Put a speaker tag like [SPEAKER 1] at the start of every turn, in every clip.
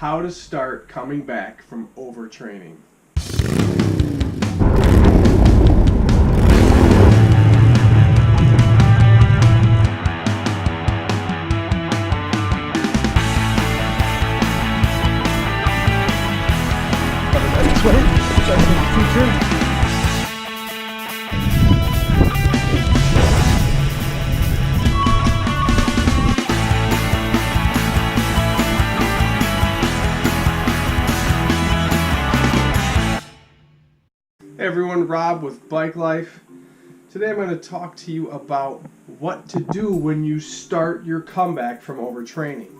[SPEAKER 1] how to start coming back from overtraining. Hey everyone, Rob with Bike Life. Today I'm going to talk to you about what to do when you start your comeback from overtraining.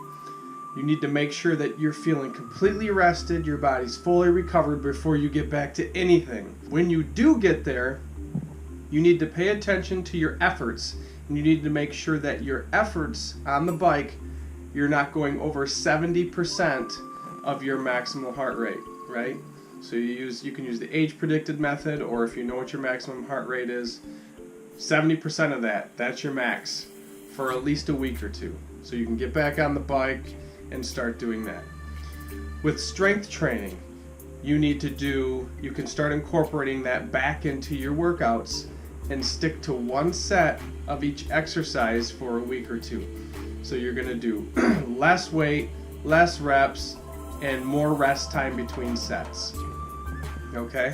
[SPEAKER 1] You need to make sure that you're feeling completely rested, your body's fully recovered before you get back to anything. When you do get there, you need to pay attention to your efforts, and you need to make sure that your efforts on the bike, you're not going over 70% of your maximum heart rate, right? So you can use the age predicted method, or if you know what your maximum heart rate is, 70% of that's your max for at least a week or two. So you can get back on the bike and start doing that. With strength training, you can start incorporating that back into your workouts and stick to one set of each exercise for a week or two. So you're going to do less weight, less reps, and more rest time between sets. Okay?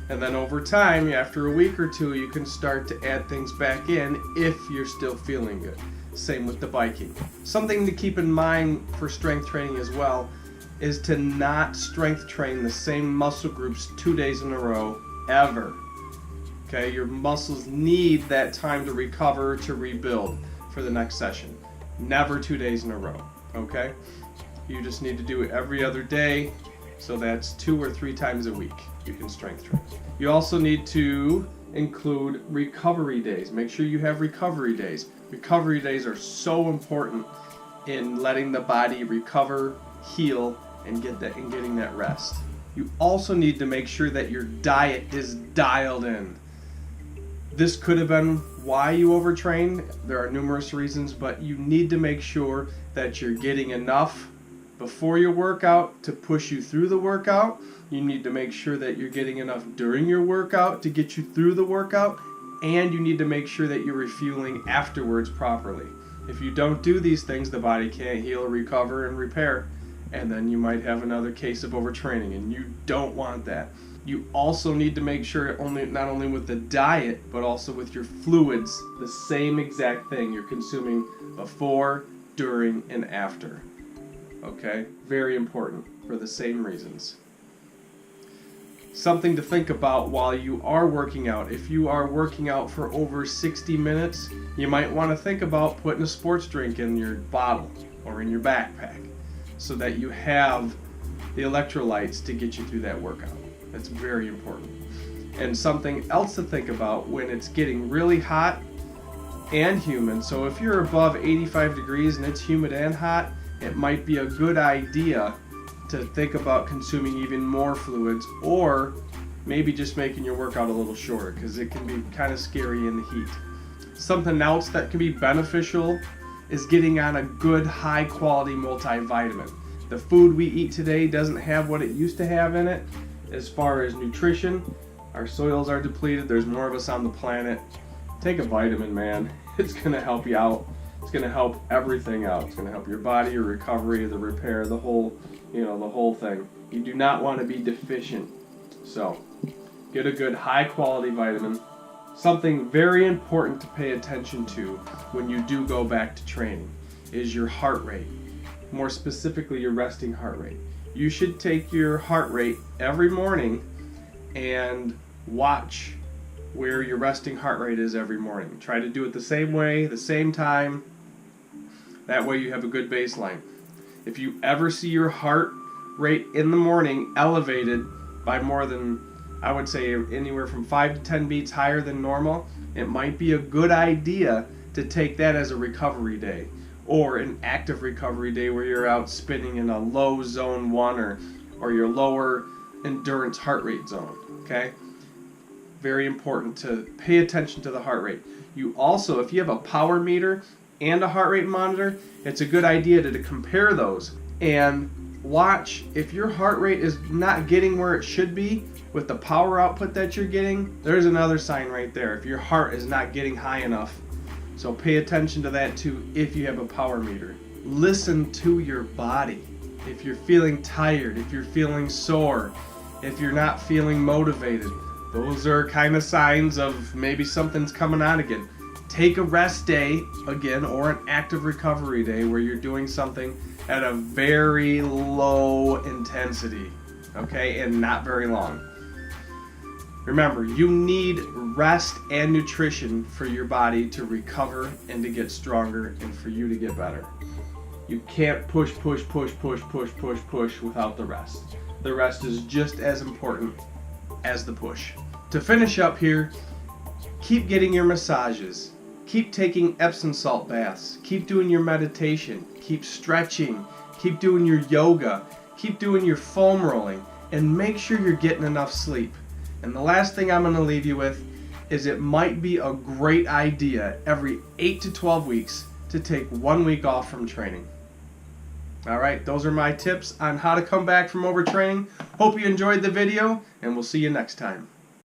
[SPEAKER 1] And then over time, after a week or two, you can start to add things back in if you're still feeling good. Same with the biking. Something to keep in mind for strength training as well is to not strength train the same muscle groups 2 days in a row ever. Okay? Your muscles need that time to recover, to rebuild for the next session. Never 2 days in a row. Okay? You just need to do it every other day, so that's 2 or 3 times a week you can strength train. You also need to include recovery days. Make sure you have recovery days. Recovery days are so important in letting the body recover, heal, and getting that rest. You also need to make sure that your diet is dialed in. This could have been why you overtrain. There are numerous reasons, but you need to make sure that you're getting enough before your workout to push you through the workout. You need to make sure that you're getting enough during your workout to get you through the workout, and you need to make sure that you're refueling afterwards properly. If you don't do these things, the body can't heal, recover, and repair, and then you might have another case of overtraining, and you don't want that. You also need to make sure not only with the diet, but also with your fluids, the same exact thing you're consuming before, during, and after. Okay? Very important for the same reasons. Something to think about while you are working out. If you are working out for over 60 minutes, you might want to think about putting a sports drink in your bottle or in your backpack so that you have the electrolytes to get you through that workout. That's very important. And something else to think about when it's getting really hot and humid. So if you're above 85 degrees and it's humid and hot, it might be a good idea to think about consuming even more fluids, or maybe just making your workout a little shorter, because it can be kind of scary in the heat. Something else that can be beneficial is getting on a good high quality multivitamin. The food we eat today doesn't have what it used to have in it as far as nutrition. Our soils are depleted, there's more of us on the planet. Take a vitamin, man. It's going to help you out. It's going to help everything out. It's going to help your body, your recovery, the repair, the whole thing. You do not want to be deficient. So, get a good high quality vitamin. Something very important to pay attention to when you do go back to training is your heart rate. More specifically, your resting heart rate. You should take your heart rate every morning and watch where your resting heart rate is every morning. Try to do it the same way, the same time. That way you have a good baseline. If you ever see your heart rate in the morning elevated by more than, I would say, anywhere from 5 to 10 beats higher than normal, it might be a good idea to take that as a recovery day, or an active recovery day where you're out spinning in a low zone 1 or your lower endurance heart rate zone. Okay? Very important to pay attention to the heart rate. You also, if you have a power meter and a heart rate monitor, it's a good idea to compare those and watch if your heart rate is not getting where it should be with the power output that you're getting. There's another sign right there if your heart is not getting high enough. So pay attention to that too if you have a power meter. Listen to your body. If you're feeling tired, if you're feeling sore, if you're not feeling motivated, those are kind of signs of maybe something's coming on again. Take a rest day again, or an active recovery day where you're doing something at a very low intensity, okay, and not very long. Remember, you need rest and nutrition for your body to recover and to get stronger and for you to get better. You can't push without the rest. The rest is just as important as the push. To finish up here, keep getting your massages. Keep taking Epsom salt baths. Keep doing your meditation. Keep stretching. Keep doing your yoga. Keep doing your foam rolling. And make sure you're getting enough sleep. And the last thing I'm going to leave you with is it might be a great idea every 8 to 12 weeks to take 1 week off from training. Alright, those are my tips on how to come back from overtraining. Hope you enjoyed the video, and we'll see you next time.